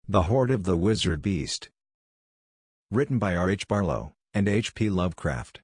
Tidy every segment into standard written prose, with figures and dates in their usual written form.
The Hoard of the Wizard Beast. Written by R. H. Barlow, and H. P. Lovecraft.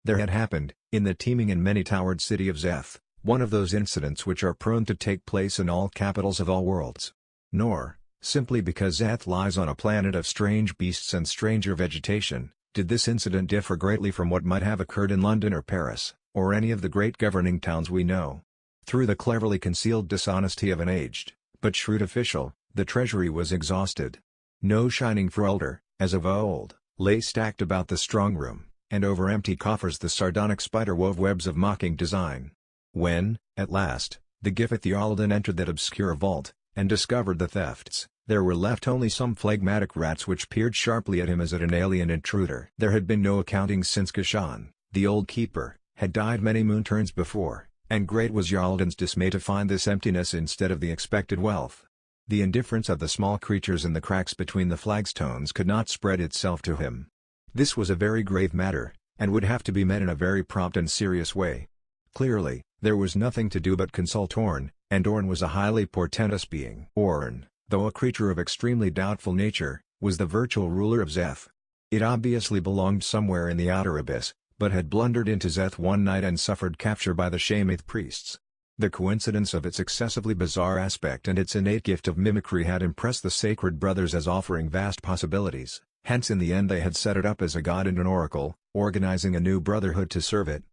There had happened, in the teeming and many-towered city of Szeth, one of those incidents which are prone to take place in all capitals of all worlds. Nor, simply because Szeth lies on a planet of strange beasts and stranger vegetation, did this incident differ greatly from what might have occurred in London or Paris, or any of the great governing towns we know. Through the cleverly concealed dishonesty of an aged, but shrewd official, the treasury was exhausted. No shining folder, as of old, lay stacked about the strong room, and over empty coffers the sardonic spider wove webs of mocking design. When, at last, the Gifith Yalden entered that obscure vault, and discovered the thefts, there were left only some phlegmatic rats which peered sharply at him as at an alien intruder. There had been no accounting since Kashan, the old keeper, had died many moon turns before, and great was Yalden's dismay to find this emptiness instead of the expected wealth. The indifference of the small creatures in the cracks between the flagstones could not spread itself to him. This was a very grave matter, and would have to be met in a very prompt and serious way. Clearly, there was nothing to do but consult Orn, and Orn was a highly portentous being. Orn, though a creature of extremely doubtful nature, was the virtual ruler of Szeth. It obviously belonged somewhere in the outer abyss, but had blundered into Szeth one night and suffered capture by the Shamath priests. The coincidence of its excessively bizarre aspect and its innate gift of mimicry had impressed the sacred brothers as offering vast possibilities, hence in the end they had set it up as a god and an oracle, organizing a new brotherhood to serve it,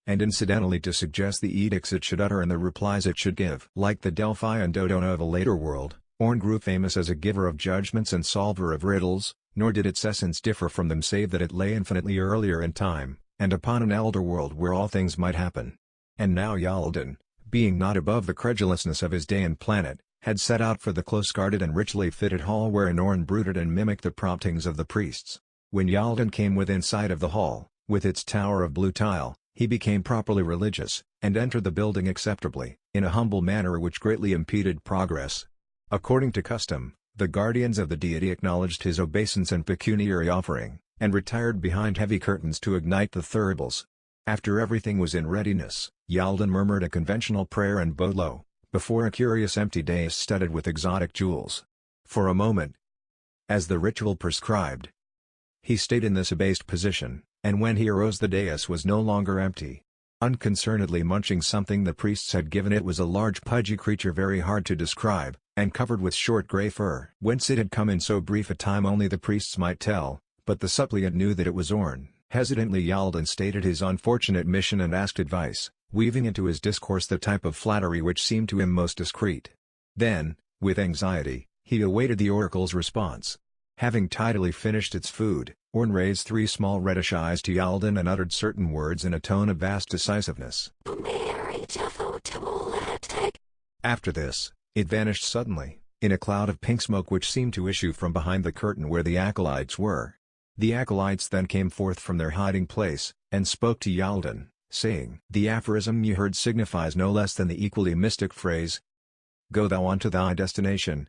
and incidentally to suggest the edicts it should utter and the replies it should give. Like the Delphi and Dodona of a later world, Orn grew famous as a giver of judgments and solver of riddles, nor did its essence differ from them save that it lay infinitely earlier in time, and upon an elder world where all things might happen. And now Yalden, being not above the credulousness of his day and planet, had set out for the close-guarded and richly fitted hall wherein Orn brooded and mimicked the promptings of the priests. When Yalden came within sight of the hall, with its tower of blue tile, he became properly religious, and entered the building acceptably, in a humble manner which greatly impeded progress. According to custom, the guardians of the deity acknowledged his obeisance and pecuniary offering, and retired behind heavy curtains to ignite the thuribles. After everything was in readiness, Yalden murmured a conventional prayer and bowed low, before a curious empty dais studded with exotic jewels. For a moment, as the ritual prescribed, he stayed in this abased position, and when he arose the dais was no longer empty. Unconcernedly munching something the priests had given it was a large pudgy creature very hard to describe, and covered with short grey fur. Whence it had come in so brief a time only the priests might tell, but the suppliant knew that it was Orn. Hesitantly Yalden stated his unfortunate mission and asked advice, weaving into his discourse the type of flattery which seemed to him most discreet. Then, with anxiety, he awaited the oracle's response. Having tidily finished its food, Orn raised three small reddish eyes to Yalden and uttered certain words in a tone of vast decisiveness. After this, it vanished suddenly, in a cloud of pink smoke which seemed to issue from behind the curtain where the acolytes were. The acolytes then came forth from their hiding place, and spoke to Yalden, saying, "The aphorism you heard signifies no less than the equally mystic phrase, 'Go thou unto thy destination.'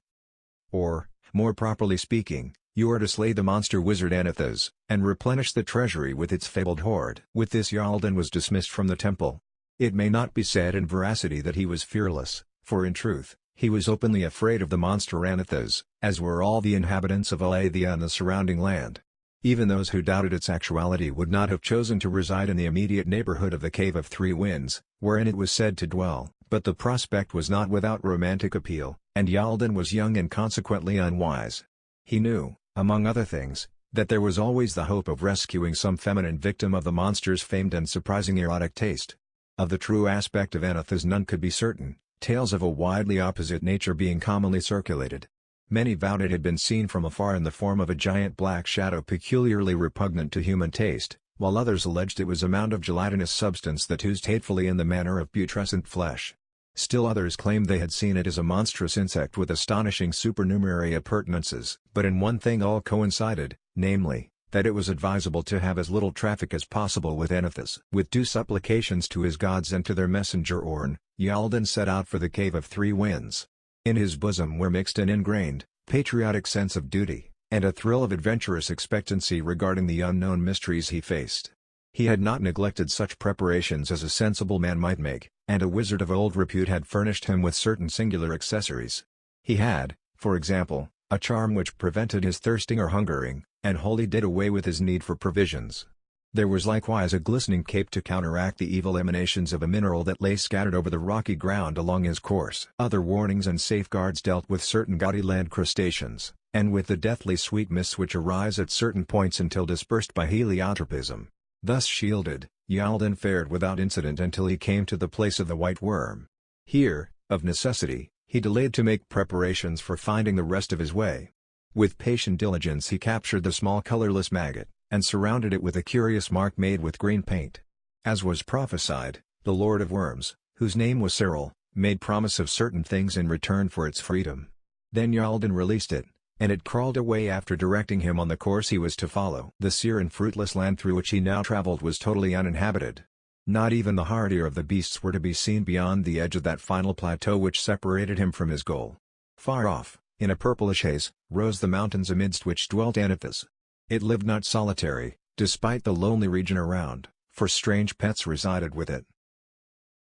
Or, more properly speaking, you are to slay the monster wizard Anethas, and replenish the treasury with its fabled hoard." With this Yalden was dismissed from the temple. It may not be said in veracity that he was fearless, for in truth, he was openly afraid of the monster Anethas, as were all the inhabitants of Elathia and the surrounding land. Even those who doubted its actuality would not have chosen to reside in the immediate neighborhood of the Cave of Three Winds, wherein it was said to dwell, but the prospect was not without romantic appeal, and Yalden was young and consequently unwise. He knew, among other things, that there was always the hope of rescuing some feminine victim of the monster's famed and surprising erotic taste. Of the true aspect of Anethas none could be certain, tales of a widely opposite nature being commonly circulated. Many vowed it had been seen from afar in the form of a giant black shadow peculiarly repugnant to human taste, while others alleged it was a mound of gelatinous substance that oozed hatefully in the manner of putrescent flesh. Still others claimed they had seen it as a monstrous insect with astonishing supernumerary appurtenances. But in one thing all coincided, namely, that it was advisable to have as little traffic as possible with Anethas. With due supplications to his gods and to their messenger Orn, Yalden set out for the Cave of Three Winds. In his bosom were mixed an ingrained, patriotic sense of duty, and a thrill of adventurous expectancy regarding the unknown mysteries he faced. He had not neglected such preparations as a sensible man might make, and a wizard of old repute had furnished him with certain singular accessories. He had, For example, a charm which prevented his thirsting or hungering, and wholly did away with his need for provisions. There was likewise a glistening cape to counteract the evil emanations of a mineral that lay scattered over the rocky ground along his course. Other warnings and safeguards dealt with certain gaudy land crustaceans, and with the deathly sweet mists which arise at certain points until dispersed by heliotropism. Thus shielded, Yalden fared without incident until he came to the place of the white worm. Here, of necessity, he delayed to make preparations for finding the rest of his way. With patient diligence he captured the small colorless maggot, and surrounded it with a curious mark made with green paint. As was prophesied, the Lord of Worms, whose name was Cyril, made promise of certain things in return for its freedom. Then Yalden released it, and it crawled away after directing him on the course he was to follow. The sere and fruitless land through which he now traveled was totally uninhabited. Not even the hardier of the beasts were to be seen beyond the edge of that final plateau which separated him from his goal. Far off, in a purplish haze, rose the mountains amidst which dwelt Anethus. It lived not solitary, despite the lonely region around, for strange pets resided with it.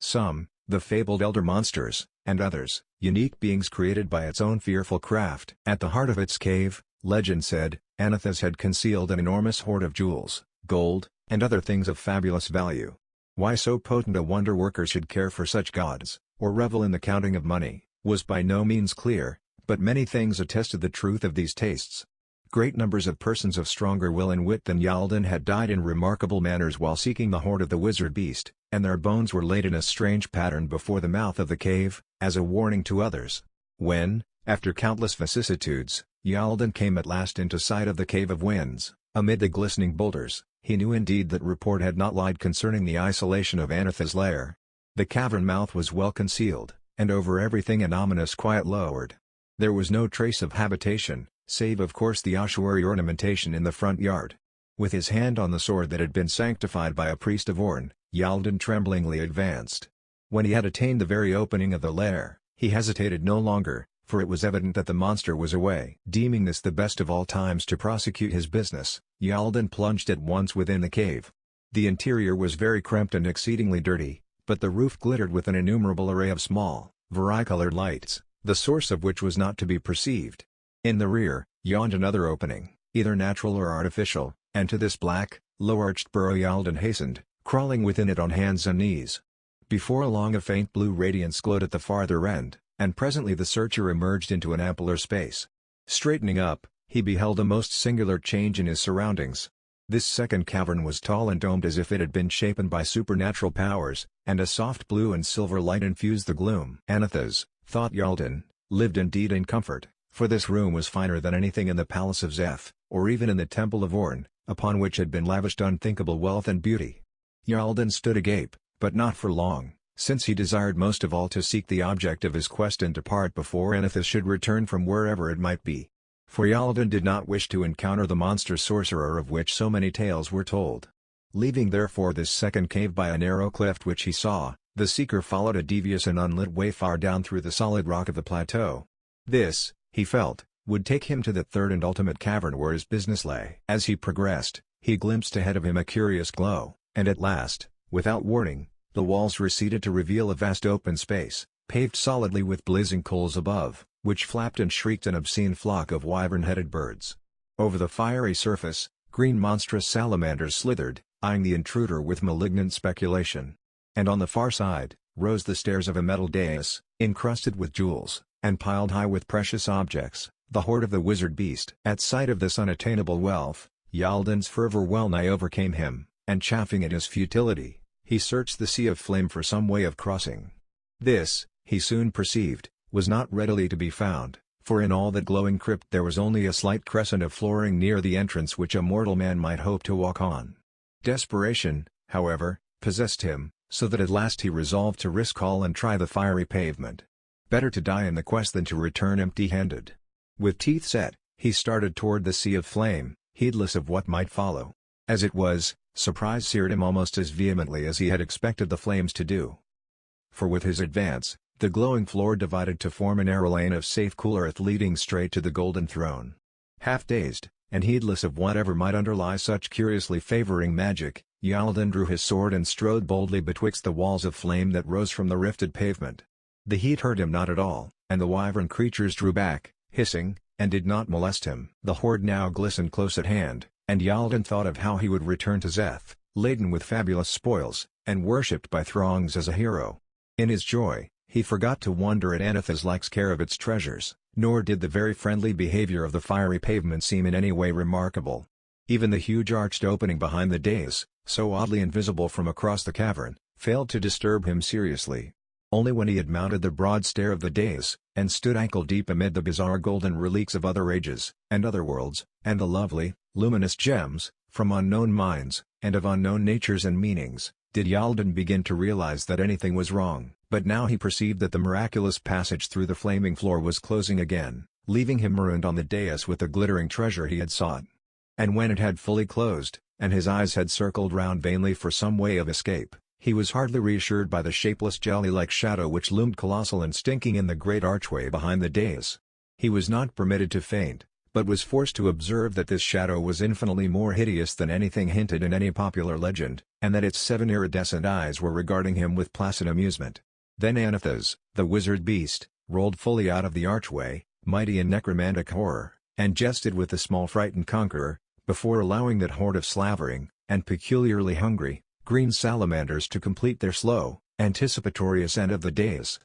Some, the fabled elder monsters, and others, unique beings created by its own fearful craft. At the heart of its cave, legend said, Anethus had concealed an enormous hoard of jewels, gold, and other things of fabulous value. Why so potent a wonder-worker should care for such gods, or revel in the counting of money, was by no means clear, but many things attested the truth of these tastes. Great numbers of persons of stronger will and wit than Yalden had died in remarkable manners while seeking the hoard of the wizard beast, and their bones were laid in a strange pattern before the mouth of the cave, as a warning to others. When, after countless vicissitudes, Yalden came at last into sight of the Cave of Winds, amid the glistening boulders, he knew indeed that report had not lied concerning the isolation of Anethus' lair. The cavern mouth was well concealed, and over everything an ominous quiet lowered. There was no trace of habitation, save of course the ossuary ornamentation in the front yard. With his hand on the sword that had been sanctified by a priest of Orn, Yalden tremblingly advanced. When he had attained the very opening of the lair, he hesitated no longer, for it was evident that the monster was away. Deeming this the best of all times to prosecute his business, Yalden plunged at once within the cave. The interior was very cramped and exceedingly dirty, but the roof glittered with an innumerable array of small, varicolored lights, the source of which was not to be perceived. In the rear, yawned another opening, either natural or artificial, and to this black, low-arched burrow Yalden hastened, crawling within it on hands and knees. Before long a faint blue radiance glowed at the farther end, and presently the searcher emerged into an ampler space. Straightening up, he beheld a most singular change in his surroundings. This second cavern was tall and domed as if it had been shapen by supernatural powers, and a soft blue and silver light infused the gloom. Anethus, thought Yalden, lived indeed in comfort, for this room was finer than anything in the palace of Zeth, or even in the temple of Orn, upon which had been lavished unthinkable wealth and beauty. Yalden stood agape, but not for long, since he desired most of all to seek the object of his quest and depart before Anethus should return from wherever it might be. For Yalden did not wish to encounter the monster sorcerer of which so many tales were told. Leaving therefore this second cave by a narrow cleft which he saw, the seeker followed a devious and unlit way far down through the solid rock of the plateau. This, he felt, would take him to the third and ultimate cavern where his business lay. As he progressed, he glimpsed ahead of him a curious glow, and at last, without warning, the walls receded to reveal a vast open space, paved solidly with blazing coals above, which flapped and shrieked an obscene flock of wyvern-headed birds. Over the fiery surface, green monstrous salamanders slithered, eyeing the intruder with malignant speculation. And on the far side, rose the stairs of a metal dais, encrusted with jewels, and piled high with precious objects, the hoard of the wizard beast. At sight of this unattainable wealth, Yalden's fervor well-nigh overcame him, and chafing at his futility, he searched the sea of flame for some way of crossing. This, he soon perceived, was not readily to be found, for in all that glowing crypt there was only a slight crescent of flooring near the entrance which a mortal man might hope to walk on. Desperation, however, possessed him, so that at last he resolved to risk all and try the fiery pavement. Better to die in the quest than to return empty-handed. With teeth set, he started toward the sea of flame, heedless of what might follow. As it was, surprise seared him almost as vehemently as he had expected the flames to do. For with his advance, the glowing floor divided to form a narrow lane of safe cool earth leading straight to the golden throne. Half dazed, and heedless of whatever might underlie such curiously favoring magic, Yalden drew his sword and strode boldly betwixt the walls of flame that rose from the rifted pavement. The heat hurt him not at all, and the wyvern creatures drew back, hissing, and did not molest him. The hoard now glistened close at hand, and Yaldan thought of how he would return to Szeth, laden with fabulous spoils, and worshipped by throngs as a hero. In his joy, he forgot to wonder at Anatha's care of its treasures, nor did the very friendly behavior of the fiery pavement seem in any way remarkable. Even the huge arched opening behind the dais, so oddly invisible from across the cavern, failed to disturb him seriously. Only when he had mounted the broad stair of the dais, and stood ankle-deep amid the bizarre golden relics of other ages, and other worlds, and the lovely, luminous gems, from unknown mines, and of unknown natures and meanings, did Yaldan begin to realize that anything was wrong. But now he perceived that the miraculous passage through the flaming floor was closing again, leaving him marooned on the dais with the glittering treasure he had sought. And when it had fully closed, and his eyes had circled round vainly for some way of escape, he was hardly reassured by the shapeless jelly-like shadow which loomed colossal and stinking in the great archway behind the dais. He was not permitted to faint, but was forced to observe that this shadow was infinitely more hideous than anything hinted in any popular legend, and that its 7 iridescent eyes were regarding him with placid amusement. Then Anathas, the wizard beast, rolled fully out of the archway, mighty in necromantic horror, and jested with the small frightened conqueror, before allowing that horde of slavering, and peculiarly hungry, green salamanders to complete their slow, anticipatory ascent of the dais.